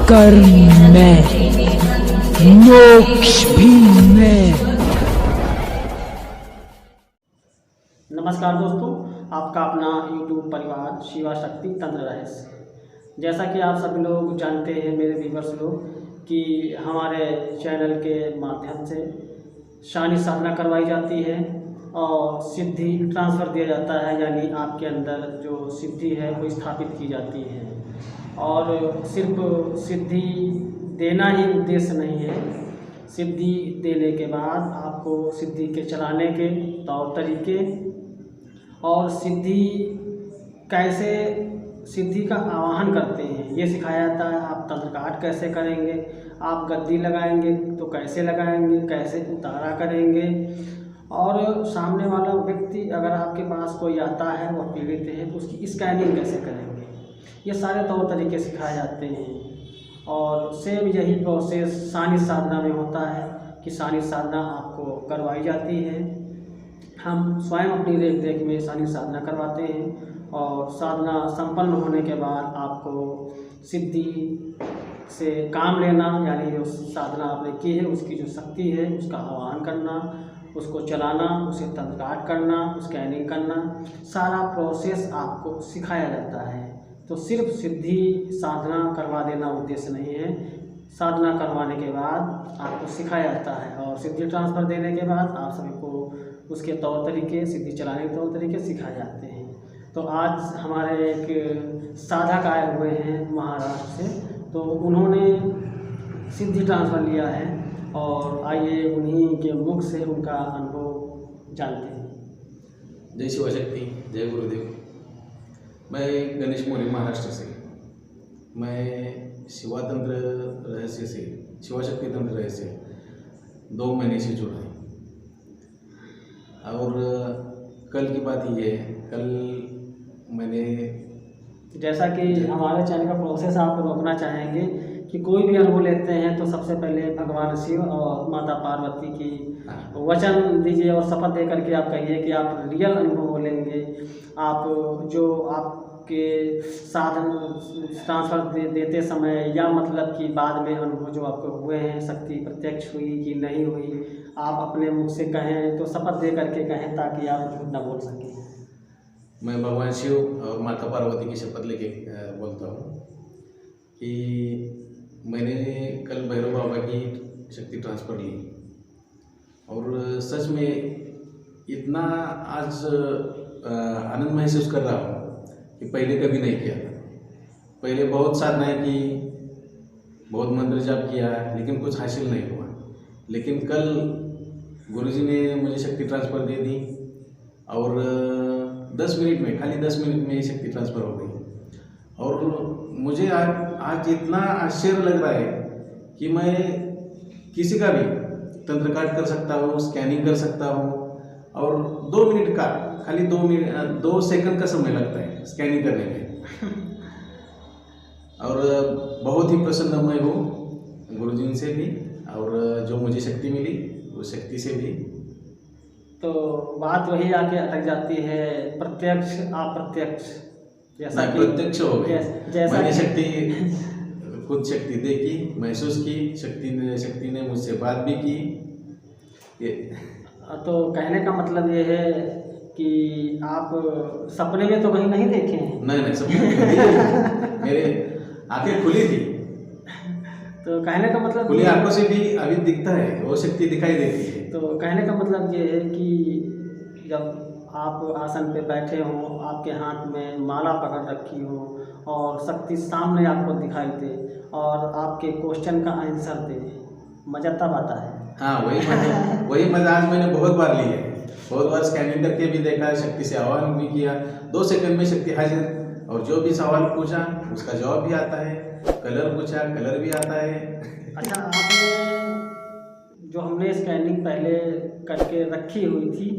कर्म में, मोक्ष भी में। नमस्कार दोस्तों, आपका अपना YouTube परिवार शिवा शक्ति तंत्र रहस्य। जैसा कि आप सभी लोग जानते हैं, मेरे व्यूअर्स लोग, कि हमारे चैनल के माध्यम से शानी साधना करवाई जाती है और सिद्धि ट्रांसफ़र दिया जाता है, यानी आपके अंदर जो सिद्धि है वो स्थापित की जाती है। और सिर्फ सिद्धि देना ही उद्देश्य नहीं है, सिद्धि देने के बाद आपको सिद्धि के चलाने के तौर तरीके और सिद्धि कैसे सिद्धि का आवाहन करते हैं ये सिखाया जाता है। आप तंत्र पाठ कैसे करेंगे, आप गद्दी लगाएंगे तो कैसे लगाएंगे, कैसे उतारा करेंगे, और सामने वाला व्यक्ति अगर आपके पास कोई आता है वो पीड़ित है तो उसकी स्कैनिंग कैसे करेंगे, ये सारे तौर तरीके सिखाए जाते हैं। और सेम यही प्रोसेस सानी साधना में होता है कि सानी साधना आपको करवाई जाती है। हम स्वयं अपनी देख रेख में सानी साधना करवाते हैं और साधना संपन्न होने के बाद आपको सिद्धि से काम लेना, यानी जो साधना आपने की है उसकी जो शक्ति है उसका आवाहन करना, उसको चलाना, उसे तंत्राट करना, स्कैनिंग करना, सारा प्रोसेस आपको सिखाया जाता है। तो सिर्फ सिद्धि साधना करवा देना उद्देश्य नहीं है, साधना करवाने के बाद आपको सिखाया जाता है और सिद्धि ट्रांसफ़र देने के बाद आप सभी को उसके तौर तरीके, सिद्धि चलाने के तौर तरीके सिखाए जाते हैं। तो आज हमारे एक साधक आए हुए हैं महाराष्ट्र से, तो उन्होंने सिद्धि ट्रांसफ़र लिया है और आइए उन्हीं के मुख से उनका अनुभव जानते हैं। जय शिवशक्ति, जय गुरुदेव। मैं गणेश मोरे महाराष्ट्र से। मैं शिवा तंत्र रहस्य से, शिवा शक्ति तंत्र रहस्य 2 महीने से जुड़ा है। और कल की बात ये है, कल मैंने, जैसा कि हमारे चैनल का प्रोसेस आप रोकना चाहेंगे कि कोई भी अनुभव लेते हैं तो सबसे पहले भगवान शिव और माता पार्वती की वचन दीजिए और शपथ दे करके आप कहिए कि आप रियल अनुभव बोलेंगे। आप जो आपके साधन ट्रांसफ़र देते समय या मतलब कि बाद में अनुभव जो आपको हुए हैं, शक्ति प्रत्यक्ष हुई कि नहीं हुई, आप अपने मुख से कहें, तो शपथ दे करके कहें ताकि आप झूठ न बोल सकें। मैं भगवान शिव और माता पार्वती की शपथ लेके बोलता हूँ कि मैंने कल भैरव बाबा की शक्ति ट्रांसफ़र ली और सच में इतना आज आनंद महसूस कर रहा हूँ कि पहले कभी नहीं किया था। पहले बहुत साधनाएं की, बहुत मंत्र जाप किया, लेकिन कुछ हासिल नहीं हुआ। लेकिन कल गुरुजी ने मुझे शक्ति ट्रांसफ़र दे दी और 10 मिनट में, खाली 10 मिनट में ही शक्ति ट्रांसफ़र हो गई। और मुझे आज इतना आश्चर्य लग रहा है कि मैं किसी का भी तंत्र काट कर सकता हूँ, स्कैनिंग कर सकता हूँ, और 2 मिनट का, खाली 2 सेकंड का समय लगता है स्कैनिंग करने में। और बहुत ही प्रसन्न मैं हूँ गुरुजी से भी, और जो मुझे शक्ति मिली वो शक्ति से भी। तो बात वही आके अटक जाती है, प्रत्यक्ष अप्रत्यक्ष। जैसा कि प्रत्यक्ष हो गई, जैसा मैंने शक्ति खुद शक्ति देखी, महसूस की, शक्ति ने मुझसे बात भी की। तो कहने का मतलब ये है कि आप सपने में तो कहीं नहीं देखे हैं? नहीं, सपने में मेरे आंखें खुली थी। तो कहने का मतलब खुली आंखों से भी अभी दिखता है, वो शक्ति दिखाई देती है। तो कहने का मतलब ये है कि जब आप आसन पे बैठे हों, आपके हाथ में माला पकड़ रखी हो और शक्ति सामने आपको दिखाई दे और आपके क्वेश्चन का आंसर दे, मज़ा तब आता है। हाँ, वही मज़ा आज मैंने बहुत बार ली है। बहुत बार स्कैनिंग करके भी देखा, शक्ति से आह्वान भी किया, 2 सेकंड में शक्ति हाजिर, और जो भी सवाल पूछा उसका जवाब भी आता है, कलर पूछा कलर भी आता है। अच्छा, आपने जो हमने स्कैनिंग पहले करके रखी हुई थी,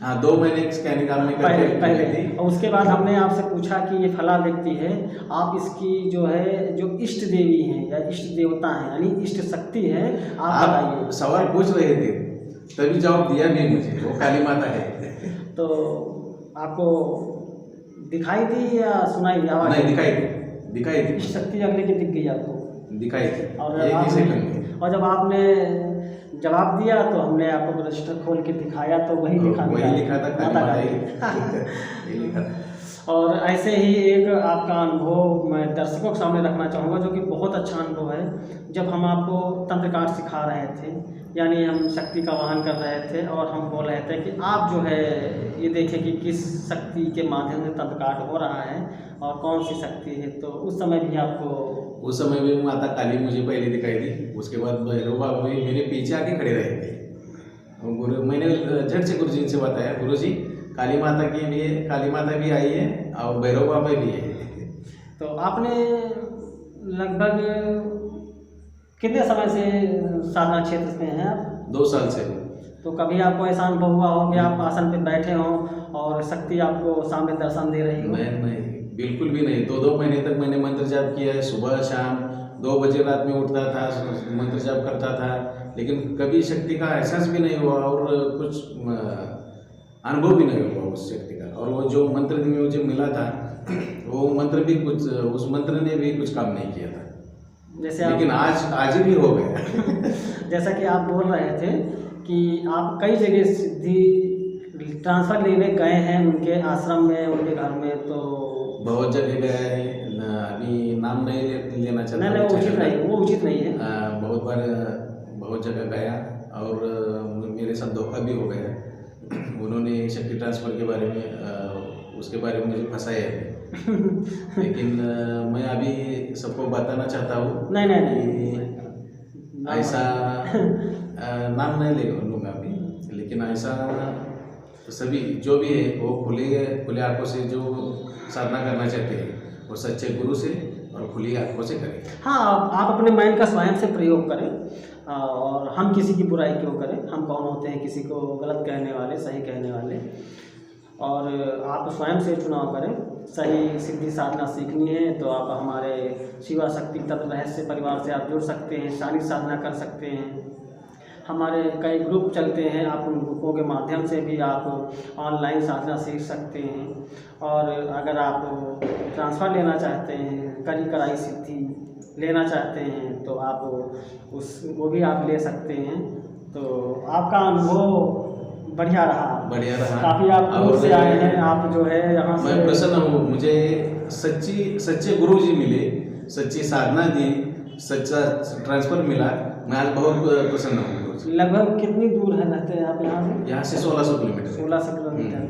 हाँ, 2 महीने स्कैनिंग आपने पहले थी, और उसके बाद हमने आपसे पूछा कि ये फला व्यक्ति है, आप इसकी जो है जो इष्ट देवी हैं या इष्ट देवता हैं, यानी इष्ट शक्ति है, आप बताइए। सवाल पूछ रहे थे तभी जवाब दिया भी मुझे, वो काली माता है। तो आपको दिखाई दी या सुनाई आवाज़? नहीं, दिखाई दी। दिखाई थी, शक्ति अगले की दिख गई आपको? दिखाई थी और एक ही सेकंड आपने में। और जब आपने जवाब दिया तो हमने आपको रजिस्टर खोल के दिखाया तो वही लिखा वही लिखा था, काली माता माता काली। ये लिखा था। और ऐसे ही एक आपका अनुभव मैं दर्शकों के सामने रखना चाहूँगा जो कि बहुत अच्छा अनुभव है। जब हम आपको तंत्र काट सिखा रहे थे, यानी हम शक्ति का वाहन कर रहे थे और हम बोल रहे थे कि आप जो है ये देखें कि किस शक्ति के माध्यम से तंत्र काट हो रहा है और कौन सी शक्ति है। तो उस समय भी आपको उस समय भी माता काली मुझे पहले दिखाई दी, उसके बाद भैरव बाबा भी मेरे पीछे आके खड़े रहे थे। और गुरु मैंने झट से गुरुजी से बताया, गुरुजी काली माता की भी है, काली माता भी आई है और भैरव बाबा भी है। तो आपने लगभग कितने समय से साधना क्षेत्र में हैं आप? 2 साल से। तो कभी आपको ऐसा अनुभव हुआ हो कि आप आसन पे बैठे हों और शक्ति आपको सामने दर्शन दे रही हो? नहीं, बिल्कुल भी नहीं। 2 महीने तक मैंने मंत्र जाप किया है, सुबह शाम 2 बजे रात में उठता था, मंत्र जाप करता था, लेकिन कभी शक्ति का एहसास भी नहीं हुआ और कुछ अनुभव भी नहीं हुआ उस शक्ति का। और वो जो मंत्र मुझे मिला था वो मंत्र भी कुछ, उस मंत्र ने भी कुछ काम नहीं किया था। जैसे लेकिन आज भी हो गया। जैसा कि आप बोल रहे थे कि आप कई जगह सिद्धि ट्रांसफर लेने गए हैं उनके आश्रम में, उनके घर में, तो बहुत जगह गया है, अभी नाम नहीं लेना चाहता। नहीं, वो उचित नहीं है। बहुत बार बहुत जगह गया और मेरे साथ धोखा भी हो गया। उन्होंने शक्ति ट्रांसफ़र के बारे में उसके बारे में मुझे फंसाया है। लेकिन मैं अभी सबको बताना चाहता हूँ नहीं, ऐसा नाम नहीं लूँगा अभी, लेकिन ऐसा सभी जो भी है वो खुले आंखों से जो साधना करना चाहते हैं वो सच्चे गुरु से और खुली आंखों से करें। हाँ, आप अपने माइंड का स्वयं से प्रयोग करें और हम किसी की बुराई क्यों करें? हम कौन होते हैं किसी को गलत कहने वाले, सही कहने वाले? और आप स्वयं से चुनाव करें। सही सिद्धि साधना सीखनी है तो आप हमारे शिवा शक्ति तंत्र रहस्य परिवार से आप जुड़ सकते हैं, शारीरिक साधना कर सकते हैं। हमारे कई ग्रुप चलते हैं, आप उन ग्रुपों के माध्यम से भी आप ऑनलाइन साधना सीख सकते हैं। और अगर आप ट्रांसफ़र लेना चाहते हैं, कड़ी सिद्धि लेना चाहते हैं तो आप वो भी आप ले सकते हैं। तो आपका अनुभव बढ़िया रहा। काफ़ी आप दूर से आए हैं, आप जो है यहाँ से। मैं प्रसन्न हूँ, मुझे सच्चे गुरु जी मिले, सच्ची साधना दी, सच्चा ट्रांसफ़र मिला। मैं आज बहुत प्रसन्न हूँ। लगभग कितनी दूर है रहते हैं आप यहाँ से? यहाँ से 1600 किलोमीटर। 1600 किलोमीटर।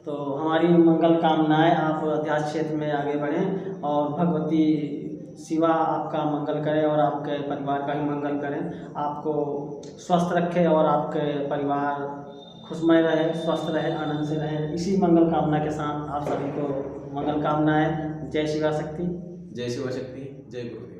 तो हमारी मंगल कामनाएं आप अध्यात्म क्षेत्र में आगे बढ़ें और भगवती शिवा आपका मंगल करें और आपके परिवार का भी मंगल करें, आपको स्वस्थ रखे और आपके परिवार खुशमय रहे, स्वस्थ रहे, आनंद से रहे। इसी मंगल कामना के साथ आप सभी को मंगल कामनाएं। जय शिवा शक्ति। जय शिवा शक्ति। जय गुरुदेव।